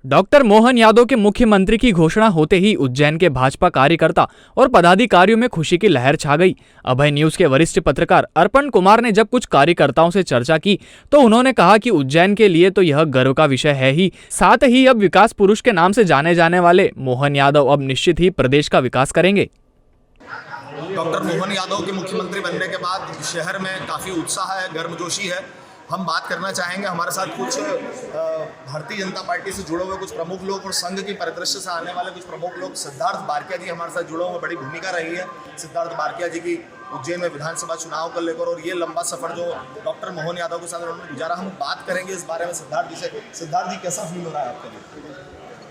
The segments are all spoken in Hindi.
डॉक्टर मोहन यादव के मुख्यमंत्री की घोषणा होते ही उज्जैन के भाजपा कार्यकर्ता और पदाधिकारियों में खुशी की लहर छा गई। अभय न्यूज के वरिष्ठ पत्रकार अर्पण कुमार ने जब कुछ कार्यकर्ताओं से चर्चा की तो उन्होंने कहा कि उज्जैन के लिए तो यह गर्व का विषय है ही, साथ ही अब विकास पुरुष के नाम से जाने जाने वाले मोहन यादव अब निश्चित ही प्रदेश का विकास करेंगे। डॉक्टर मोहन यादव के मुख्यमंत्री बनने के बाद शहर में काफ़ी उत्साह है, गर्मजोशी है। हम बात करना चाहेंगे, हमारे साथ कुछ भारतीय जनता पार्टी से जुड़े हुए कुछ प्रमुख लोग और संघ की परिदृश्य से आने वाले कुछ प्रमुख लोग। सिद्धार्थ बारकिया जी हमारे साथ जुड़े हुए, बड़ी भूमिका रही है सिद्धार्थ बारकिया जी की उज्जैन में विधानसभा चुनाव को लेकर, और ये लंबा सफर जो डॉक्टर मोहन यादव के साथ उन्होंने गुजारा, हम बात करेंगे इस बारे में सिद्धार्थ जी से। सिद्धार्थ जी, कैसा फील हो रहा है आपके लिए?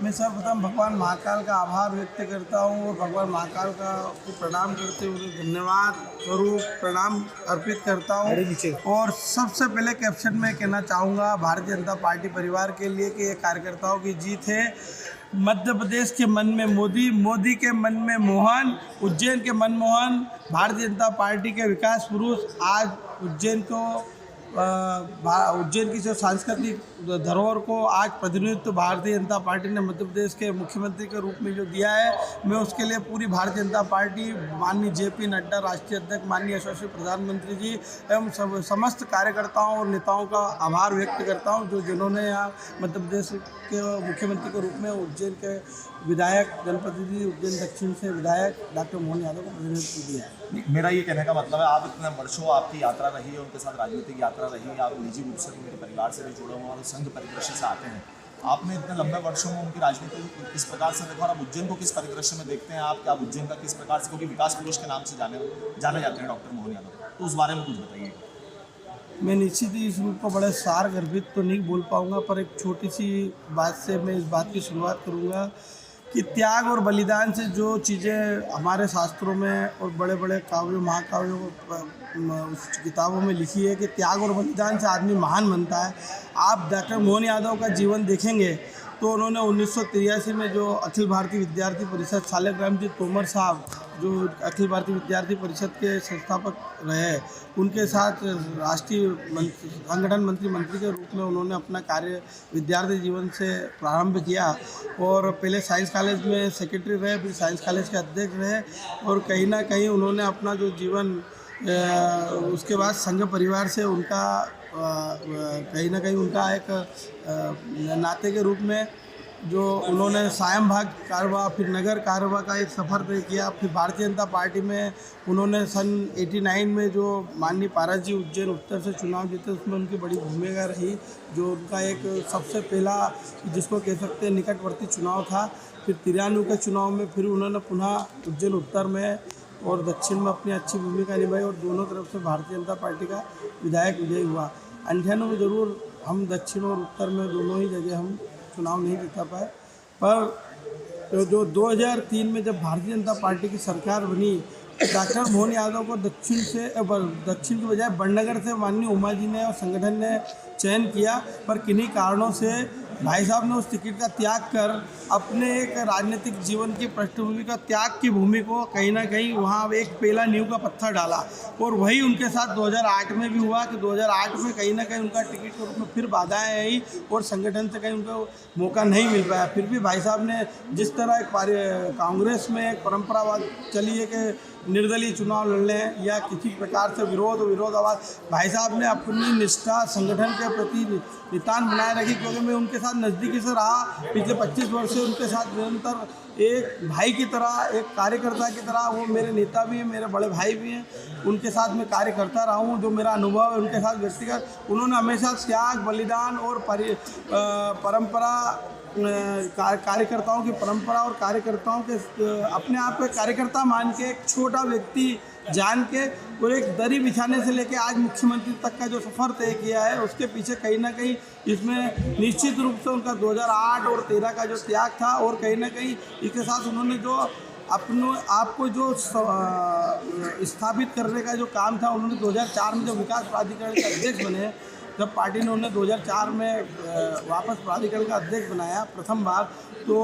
मैं सर्वप्रथम भगवान महाकाल का आभार व्यक्त करता हूँ और भगवान महाकाल का को प्रणाम करते हुए धन्यवाद स्वरूप प्रणाम अर्पित करता हूँ। और सबसे पहले कैप्शन में कहना चाहूँगा भारतीय जनता पार्टी परिवार के लिए कि ये कार्यकर्ताओं की जीत है। मध्य प्रदेश के मन में मोदी, मोदी के मन में मोहन, उज्जैन के मनमोहन, भारतीय जनता पार्टी के विकास पुरुष आज उज्जैन की जो सांस्कृतिक धरोहर को आज प्रतिनिधित्व भारतीय जनता पार्टी ने मध्य प्रदेश के मुख्यमंत्री के रूप में जो दिया है, मैं उसके लिए पूरी भारतीय जनता पार्टी, माननीय जेपी नड्डा राष्ट्रीय अध्यक्ष, माननीय यशस्वी प्रधानमंत्री जी एवं समस्त कार्यकर्ताओं और नेताओं का आभार व्यक्त करता हूं, जो जिन्होंने यहाँ मध्य प्रदेश के मुख्यमंत्री के रूप में उज्जैन के विधायक, जनप्रतिनिधि उज्जैन दक्षिण से विधायक डॉक्टर मोहन यादव को प्रतिनिधित्व दिया है। मेरा ये कहने का मतलब है, आप इतने वर्षों आपकी यात्रा रही है, उनके साथ राजनीतिक यात्रा रही है, आप निजी रूप से मेरे परिवार से भी जुड़े हुए और संघ परिदृश्य से आते हैं। आपने इतने लंबे वर्षों में उनकी राजनीति को किस प्रकार से देखा और आप उज्जैन को किस परिदृश्य में देखते हैं? आप क्या उज्जैन का किस प्रकार से, क्योंकि विकास पुरुष के नाम से जाने जाते हैं डॉक्टर मोहन यादव, तो उस बारे में कुछ बताइए। मैं निश्चित ही इस रूप को बड़े सार गर्भित तो नहीं बोल पाऊंगा, पर एक छोटी सी बात से मैं इस बात की शुरुआत करूंगा कि त्याग और बलिदान से जो चीज़ें हमारे शास्त्रों में और बड़े बड़े काव्यों, महाकाव्यों उस किताबों में लिखी है कि त्याग और बलिदान से आदमी महान बनता है। आप डॉक्टर मोहन यादव का जीवन देखेंगे तो उन्होंने 1983 में जो अखिल भारतीय विद्यार्थी परिषद, शालिग्राम जी तोमर साहब जो अखिल भारतीय विद्यार्थी परिषद के संस्थापक रहे, उनके साथ राष्ट्रीय संगठन मंत्री के रूप में उन्होंने अपना कार्य विद्यार्थी जीवन से प्रारंभ किया और पहले साइंस कॉलेज में सेक्रेटरी रहे, फिर साइंस कॉलेज के अध्यक्ष रहे और कहीं ना कहीं उन्होंने अपना जो जीवन उसके बाद संघ परिवार से उनका कहीं ना कहीं उनका एक नाते के रूप में जो उन्होंने सायं भाग कारवा, फिर नगर कारवा का एक सफ़र तय किया। फिर भारतीय जनता पार्टी में उन्होंने सन 89 में जो माननीय पारस जी उज्जैन उत्तर से चुनाव जीते, उसमें उनकी बड़ी भूमिका रही, जो उनका एक सबसे पहला जिसको कह सकते हैं निकटवर्ती चुनाव था। फिर 93 के चुनाव में फिर उन्होंने पुनः उज्जैन उत्तर में और दक्षिण में अपनी अच्छी भूमिका निभाई और दोनों तरफ से भारतीय जनता पार्टी का विधायक विजयी हुआ। 98 में ज़रूर हम दक्षिण और उत्तर में दोनों ही जगह हम चुनाव नहीं जीता पाए, पर जो 2003 में जब भारतीय जनता पार्टी की सरकार बनी, डॉक्टर मोहन यादव को दक्षिण की बजाय बड़नगर से माननीय उमा जी ने और संगठन ने चयन किया, पर किन्हीं कारणों से भाई साहब ने उस टिकट का त्याग कर अपने एक राजनीतिक जीवन की पृष्ठभूमि का त्याग की भूमि को कहीं ना कहीं वहाँ एक पहला नींव का पत्थर डाला और वही उनके साथ 2008 में भी हुआ कि 2008 में कहीं ना कहीं उनका टिकट के रूप में फिर बाधाएं आई और संगठन से कहीं उनको मौका नहीं मिल पाया। फिर भी भाई साहब ने जिस तरह एक कांग्रेस में एक परंपरावाद चली है कि निर्दलीय चुनाव लड़ने या किसी प्रकार से विरोधाभास, भाई साहब ने अपनी निष्ठा संगठन के प्रति नितान बनाए रखी, क्योंकि मैं उनके साथ नज़दीकी से रहा। पिछले 25 वर्ष से उनके साथ निरंतर एक भाई की तरह, एक कार्यकर्ता की तरह, वो मेरे नेता भी हैं, मेरे बड़े भाई भी हैं, उनके साथ मैं कार्य करता रहा हूँ। जो मेरा अनुभव है उनके साथ व्यक्तिगत, उन्होंने हमेशा त्याग, बलिदान और परंपरा, कार्यकर्ताओं की परंपरा और कार्यकर्ताओं के अपने आप को कार्यकर्ता मान के, एक छोटा व्यक्ति जान के और एक दरी बिछाने से लेके आज मुख्यमंत्री तक का जो सफ़र तय किया है, उसके पीछे कहीं ना कहीं इसमें निश्चित रूप से उनका 2008 और 13 का जो त्याग था और कहीं ना कहीं इसके साथ उन्होंने जो अपने आप को जो स्थापित करने का जो काम था, उन्होंने 2004 में जब विकास प्राधिकरण के अध्यक्ष बने, जब पार्टी ने उन्हें 2004 में वापस प्राधिकरण का अध्यक्ष बनाया प्रथम बार, तो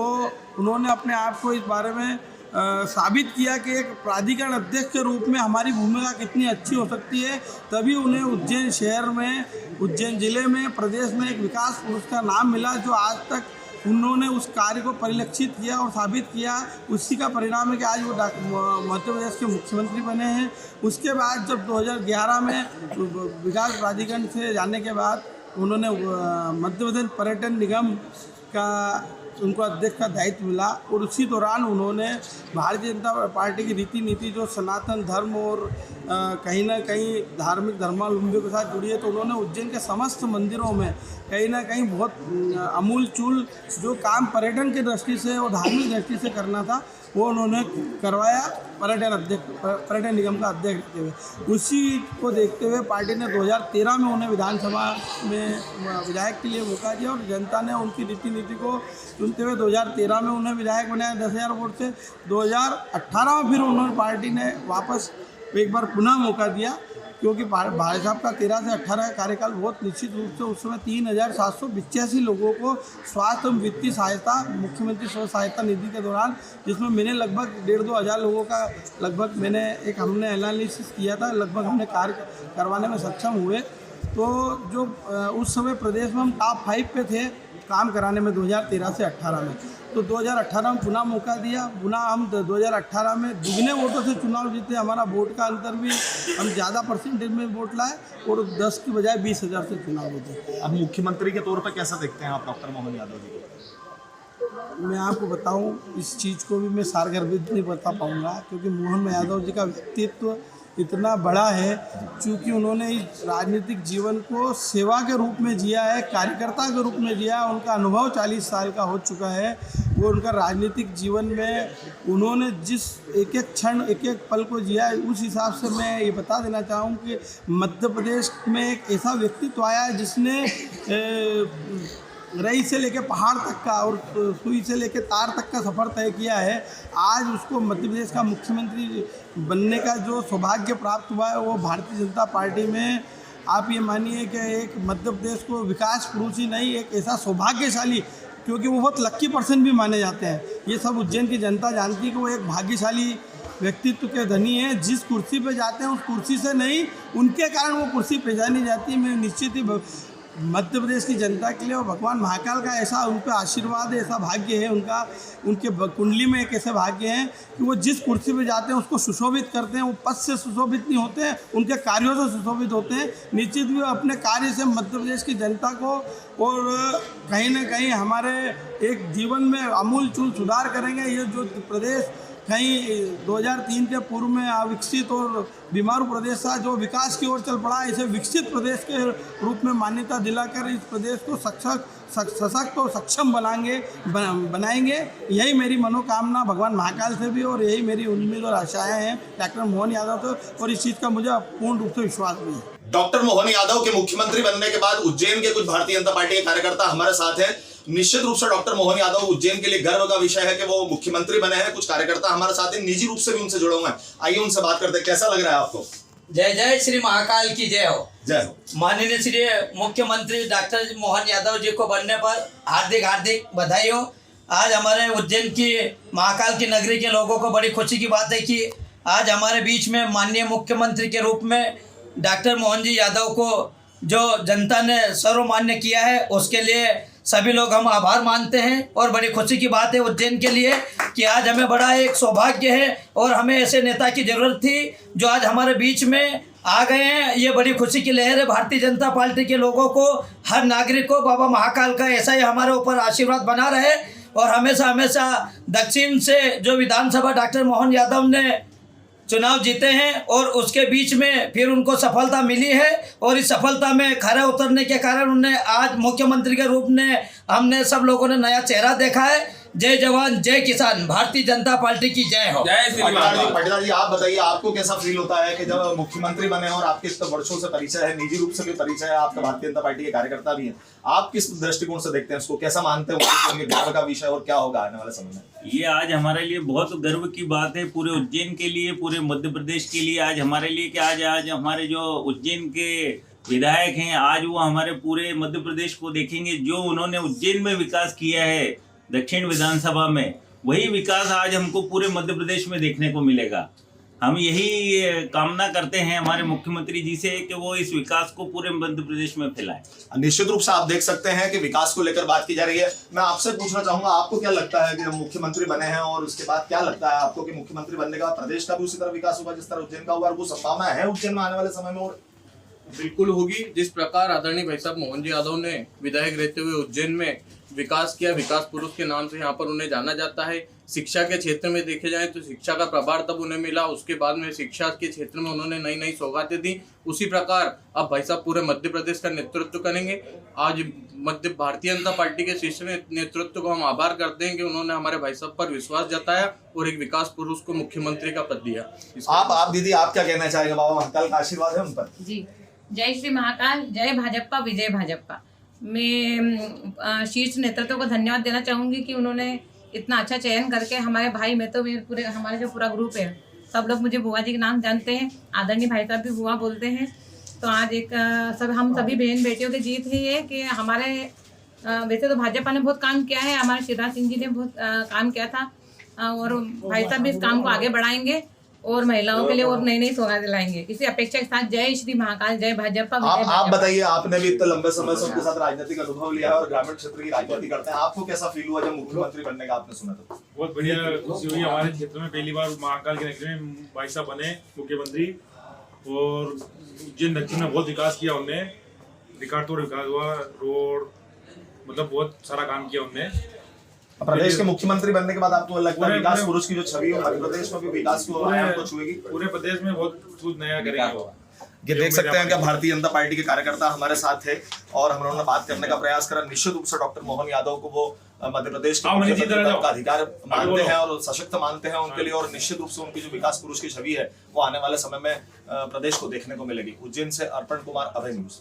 उन्होंने अपने आप को इस बारे में साबित किया कि एक प्राधिकरण अध्यक्ष के रूप में हमारी भूमिका कितनी अच्छी हो सकती है। तभी उन्हें उज्जैन शहर में, उज्जैन जिले में, प्रदेश में एक विकास पुरुष का नाम मिला, जो आज तक उन्होंने उस कार्य को परिलक्षित किया और साबित किया। उसी का परिणाम है कि आज वो मध्य प्रदेश के मुख्यमंत्री बने हैं। उसके बाद जब 2011 में विकास प्राधिकरण से जाने के बाद उन्होंने मध्य प्रदेश पर्यटन निगम का उनको अध्यक्ष का दायित्व मिला और उसी दौरान उन्होंने भारतीय जनता पार्टी की रीति नीति जो सनातन धर्म और कहीं ना कहीं धार्मिक धर्मावलंबियों के साथ जुड़ी है, तो उन्होंने उज्जैन के समस्त मंदिरों में कहीं ना कहीं बहुत अमूल चूल जो काम पर्यटन की दृष्टि से और धार्मिक दृष्टि से करना था वो उन्होंने करवाया पर्यटन निगम का अध्यक्ष रहते हुए। उसी को देखते हुए पार्टी ने 2013 में उन्हें विधानसभा में विधायक के लिए मौका दिया और जनता ने उनकी रीति नीति को सुनते हुए 2013 में उन्हें विधायक बनाया 10,000 वोट से। 2018 में फिर उन्होंने पार्टी ने वापस एक बार पुनः मौका दिया, क्योंकि भाई साहब का 13 से 18 कार्यकाल बहुत निश्चित रूप से उस समय 3,785 लोगों को स्वास्थ्य एवं वित्तीय सहायता मुख्यमंत्री स्व सहायता निधि के दौरान, जिसमें मैंने लगभग 1,500-2 हज़ार लोगों का लगभग हमने एनालिसिस किया था, लगभग हमने कार्य करवाने में सक्षम हुए। तो जो उस समय प्रदेश में हम टॉप 5 पे थे काम कराने में 2013 से 18 में। तो 2018 में पुनः मौका दिया, पुनः हम 2018 में दुगने वोटों से चुनाव जीते। हमारा वोट का अंतर भी हम ज़्यादा परसेंटेज में वोट लाए और 10 की बजाय 20,000 से चुनाव जीते। अब मुख्यमंत्री के तौर पर कैसा देखते हैं आप डॉक्टर मोहन यादव जी को? मैं आपको बताऊं, इस चीज़ को भी मैं सारगर्भित नहीं बता पाऊंगा, क्योंकि मोहन यादव जी का व्यक्तित्व इतना बड़ा है, क्योंकि उन्होंने इस राजनीतिक जीवन को सेवा के रूप में जिया है, कार्यकर्ता के रूप में जिया है। उनका अनुभव 40 साल का हो चुका है। वो उनका राजनीतिक जीवन में उन्होंने जिस एक एक क्षण एक एक पल को जिया है, उस हिसाब से मैं ये बता देना चाहूँ कि मध्य प्रदेश में एक ऐसा व्यक्तित्व आया है जिसने रई से लेकर पहाड़ तक का और सुई से लेकर तार तक का सफ़र तय किया है। आज उसको मध्य प्रदेश का मुख्यमंत्री बनने का जो सौभाग्य प्राप्त हुआ है, वो भारतीय जनता पार्टी में आप ये मानिए कि एक मध्य प्रदेश को विकास पुरुष ही नहीं, एक ऐसा सौभाग्यशाली, क्योंकि वो बहुत लक्की पर्सन भी माने जाते हैं। ये सब उज्जैन की जनता जानती है कि वो एक भाग्यशाली व्यक्तित्व के धनी हैं। जिस कुर्सी पे जाते हैं उस कुर्सी से नहीं, उनके कारण वो कुर्सी पहचानी जाती है। मैं निश्चित ही मध्य प्रदेश की जनता के लिए और भगवान महाकाल का ऐसा उन पर आशीर्वाद है, ऐसा भाग्य है उनका, उनके कुंडली में एक ऐसे भाग्य हैं कि वो जिस कुर्सी पे जाते हैं उसको सुशोभित करते हैं। वो पद से सुशोभित नहीं होते हैं, उनके कार्यों से सुशोभित होते हैं। निश्चित भी अपने कार्य से मध्य प्रदेश की जनता को और कहीं ना कहीं हमारे एक जीवन में आमूल चूल सुधार करेंगे। ये जो प्रदेश कहीं 2003 के पूर्व में अविकसित और बीमारू प्रदेश था, जो विकास की ओर चल पड़ा, इसे विकसित प्रदेश के रूप में मान्यता दिलाकर इस प्रदेश को सशक्त और सक्षम बनाएंगे। यही मेरी मनोकामना भगवान महाकाल से भी और यही मेरी उम्मीद और आशाएं हैं डॉक्टर मोहन यादव से, और इस चीज़ का मुझे पूर्ण रूप से विश्वास भी है। डॉक्टर मोहन यादव के मुख्यमंत्री बनने के बाद उज्जैन के कुछ भारतीय जनता पार्टी के कार्यकर्ता हमारे साथ हैं। निश्चित रूप से डॉक्टर मोहन यादव उज्जैन के लिए गर्व का विषय है कि वो मुख्यमंत्री बने हैं। कुछ कार्यकर्ता हमारे साथ हैं, निजी रूप से भी उनसे जुड़े हुए हैं। आइए उनसे बात करते हैं। कैसा लग रहा है आपको? जय जय श्री महाकाल की जय हो। जय हो। माननीय श्री मुख्यमंत्री डॉक्टर मोहन यादव जी को बनने पर हार्दिक हार्दिक बधाई हो। आज हमारे उज्जैन की महाकाल की नगरी के लोगों को बड़ी खुशी की बात है कि आज हमारे बीच में माननीय मुख्यमंत्री के रूप में डॉक्टर मोहन जी यादव को जो जनता ने सर्वमान्य किया है, उसके लिए सभी लोग हम आभार मानते हैं। और बड़ी खुशी की बात है उज्जैन के लिए कि आज हमें बड़ा एक सौभाग्य है और हमें ऐसे नेता की ज़रूरत थी जो आज हमारे बीच में आ गए हैं। ये बड़ी खुशी की लहर है भारतीय जनता पार्टी के लोगों को, हर नागरिक को। बाबा महाकाल का ऐसा ही हमारे ऊपर आशीर्वाद बना रहे और हमेशा हमेशा दक्षिण से जो विधानसभा डॉक्टर मोहन यादव ने चुनाव जीते हैं और उसके बीच में फिर उनको सफलता मिली है और इस सफलता में खरे उतरने के कारण उन्हें आज मुख्यमंत्री के रूप में हमने सब लोगों ने नया चेहरा देखा है। जय जवान जय किसान, भारतीय जनता पार्टी की जय हो। पाटीदार जी, आप बताइए आपको कैसा फील होता है कि जब मुख्यमंत्री बने और आपके इतने वर्षों से परिचय है, निजी रूप से भी परिचय है, आपका भारतीय जनता पार्टी के कार्यकर्ता भी हैं, आप किस दृष्टिकोण से देखते हैं उसको, कैसा मानते हैं, गर्व का विषय और क्या होगा आने वाले समय में? ये आज हमारे लिए बहुत गर्व की बात है, पूरे उज्जैन के लिए, पूरे मध्य प्रदेश के लिए। आज हमारे लिए कि आज हमारे जो उज्जैन के विधायक हैं, आज वो हमारे पूरे मध्य प्रदेश को देखेंगे। जो उन्होंने उज्जैन में विकास किया है दक्षिण विधानसभा में, वही विकास आज हमको पूरे मध्य प्रदेश में देखने को मिलेगा। हम यही कामना करते हैं हमारे मुख्यमंत्री जी से कि वो इस विकास को पूरे मध्य प्रदेश में फैलाएं। निश्चित रूप से आप देख सकते हैं कि विकास को लेकर बात की जा रही है। मैं आपसे पूछना चाहूंगा, आपको क्या लगता है कि जब मुख्यमंत्री बने हैं और उसके बाद क्या लगता है आपको कि मुख्यमंत्री बनने का प्रदेश का भी उसी तरह विकास होगा जिस तरह उज्जैन का हुआ, और वो संभावना है उज्जैन में आने वाले समय में? और बिल्कुल होगी। जिस प्रकार आदरणीय भाई साहब मोहन जी यादव ने विधायक रहते हुए उज्जैन में विकास किया, विकास पुरुष के नाम से यहाँ पर उन्हें जाना जाता है। शिक्षा के क्षेत्र में देखे जाए तो शिक्षा का प्रभार तब उन्हें मिला, उसके बाद में शिक्षा के क्षेत्र में उन्होंने नई नई सौगातें दी। उसी प्रकार अब भाई साहब पूरे मध्य प्रदेश का नेतृत्व करेंगे। आज भारतीय जनता पार्टी के शीर्ष नेतृत्व को हम आभार करते हैं कि उन्होंने हमारे भाई साहब पर विश्वास जताया और एक विकास पुरुष को मुख्यमंत्री का पद दिया। आप दीदी, आप क्या कहना चाहेंगे? बाबा महाकाल का आशीर्वाद है उन पर। जी, जय श्री महाकाल, जय भाजपा, विजय भाजपा। मैं शीर्ष नेतृत्व को धन्यवाद देना चाहूँगी कि उन्होंने इतना अच्छा चयन करके हमारे भाई, मैं तो पूरे हमारे जो पूरा ग्रुप है सब लोग मुझे बुआ जी के नाम जानते हैं, आदरणीय भाई साहब भी बुआ बोलते हैं। तो आज एक हम सभी बहन बेटियों की जीत है ये कि हमारे वैसे तो भाजपा ने बहुत काम किया है, हमारे शिवराज सिंह जी ने बहुत काम किया था और भाई साहब भी इस काम को आगे बढ़ाएंगे और महिलाओं के लिए और नई नई सौगातें लाएंगे। इसी अपेक्षा के साथ जय श्री महाकाल, जय भाजपा। आप बताइए, आपने भी इतने लंबे समय से उनके साथ राजनीतिक अनुभव लिया है और ग्रामीण क्षेत्र की राजनीति करते हैं, आपको कैसा फील हुआ जब मुख्यमंत्री बनने का आपने सुना था? बहुत बढ़िया खुशी हुई। हमारे क्षेत्र में पहली बार महाकाल के नगरी में भाई साहब बने मुख्यमंत्री और उज्जैन दक्षिण में बहुत विकास किया उनने, रिकॉर्ड तोड़ विकास हुआ, रोड मतलब बहुत सारा काम किया उनने। प्रदेश के मुख्यमंत्री बनने के बाद आपको लगता है विकास पुरुष की जो छवि है मध्य प्रदेश में भी विकास को आयाम को छुएगी? पूरे प्रदेश में बहुत कुछ नया करेंगे वो। ये देख सकते हैं कि भारतीय जनता पार्टी के कार्यकर्ता हमारे साथ थे और हम उन्होंने बात करने का प्रयास करा। निश्चित रूप से डॉक्टर मोहन यादव को वो मध्य प्रदेश के मुख्यमंत्री का अधिकार मानते हैं और सशक्त मानते हैं उनके लिए, और निश्चित रूप से उनकी जो विकास पुरुष की छवि है वो आने वाले समय में प्रदेश को देखने को मिलेगी। उज्जैन से अर्पण कुमार, अभय न्यूज।